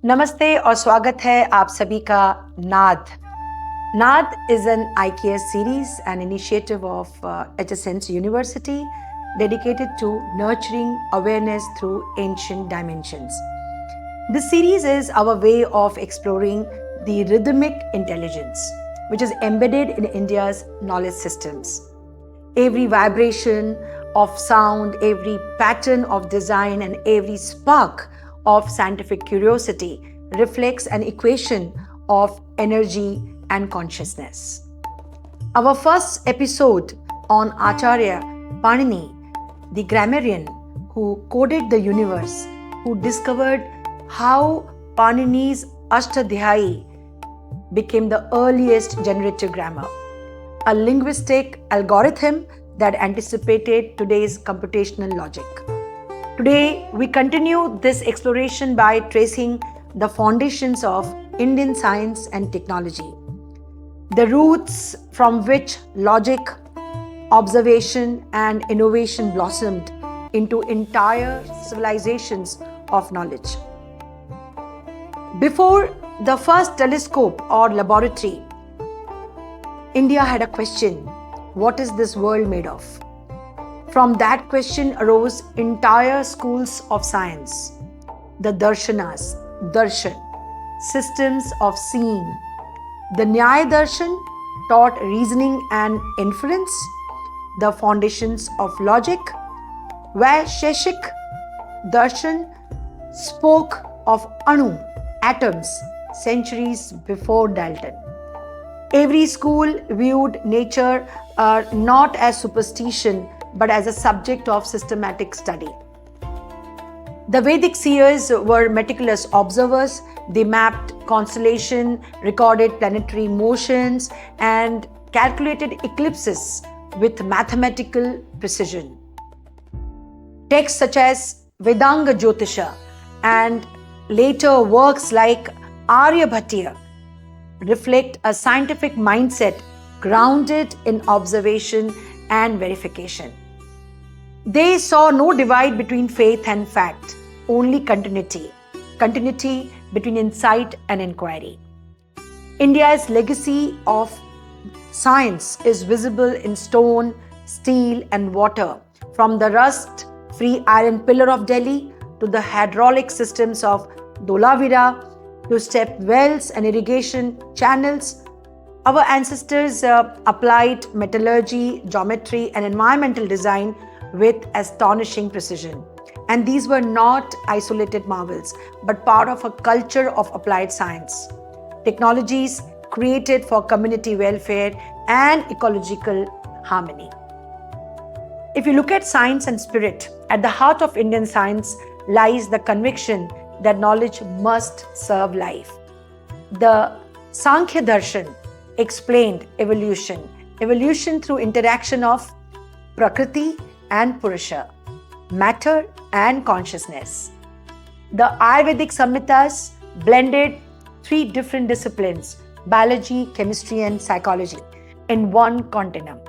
नमस्ते और स्वागत है आप सभी का नाद। NAAD is an IKS series, an initiative of HSNC University dedicated to nurturing awareness through ancient dimensions. This series is our way of exploring the rhythmic intelligence which is embedded in India's knowledge systems. Every vibration of sound, every pattern of design, and every spark of scientific curiosity reflects an equation of energy and consciousness. Our first episode on Acharya Panini, the grammarian who coded the universe, who discovered how Panini's Ashtadhyayi became the earliest generative grammar, a linguistic algorithm that anticipated today's computational logic. Today, we continue this exploration by tracing the foundations of Indian science and technology, the roots from which logic, observation, and innovation blossomed into entire civilizations of knowledge. Before the first telescope or laboratory, India had a question: what is this world made of? From that question arose entire schools of science, the darshanas, darshan, systems of seeing. The Nyaya Darshan taught reasoning and inference, the foundations of logic. Vaiśeṣika Darśana spoke of Anu, atoms, centuries before Dalton. Every school viewed nature not as superstition but as a subject of systematic study. The Vedic seers were meticulous observers. They mapped constellation, recorded planetary motions, and calculated eclipses with mathematical precision. Texts such as Vedanga Jyotisha and later works like Āryabhaṭa reflect a scientific mindset grounded in observation and verification. They saw no divide between faith and fact, only continuity between insight and inquiry. India's legacy of science is visible in stone, steel, and water, from the rust-free iron pillar of Delhi to the hydraulic systems of Dholavira to step wells and irrigation channels. Our ancestors applied metallurgy, geometry, and environmental design with astonishing precision. And these were not isolated marvels, but part of a culture of applied science. Technologies created for community welfare and ecological harmony. If you look at science and spirit, at the heart of Indian science lies the conviction that knowledge must serve life. The Sankhya Darshan explained evolution through interaction of Prakriti and Purusha, matter and consciousness. The Ayurvedic Samhitas blended three different disciplines, biology, chemistry, and psychology, in one continuum.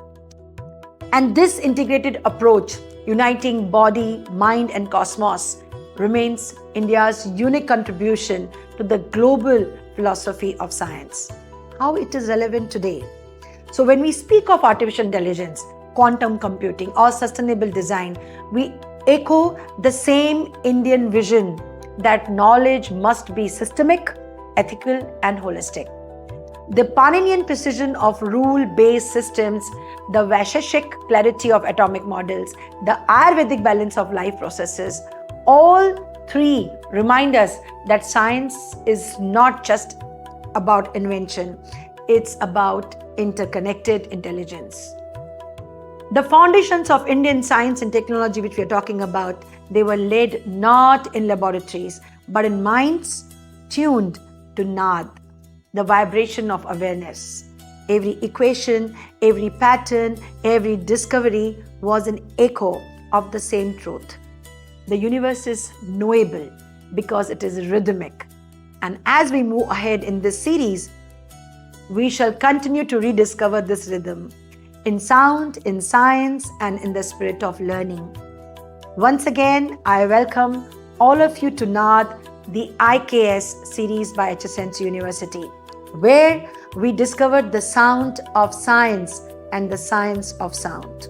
And this integrated approach, uniting body, mind, and cosmos, remains India's unique contribution to the global philosophy of science. How it is relevant today. So when we speak of artificial intelligence, quantum computing, or sustainable design, we echo the same Indian vision that knowledge must be systemic, ethical, and holistic. The Paninian precision of rule-based systems, the Vaiśeṣika clarity of atomic models, the Ayurvedic balance of life processes, all three remind us that science is not just about invention, it's about interconnected intelligence. The foundations of Indian science and technology which we are talking about, they were laid not in laboratories, but in minds tuned to NAAD, the vibration of awareness. Every equation, every pattern, every discovery was an echo of the same truth. The universe is knowable because it is rhythmic. And as we move ahead in this series, we shall continue to rediscover this rhythm in sound, in science, and in the spirit of learning. Once again, I welcome all of you to NAAD The IKS Series by HSNC University, where we discovered the sound of science and the science of sound.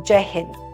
Jai Hind.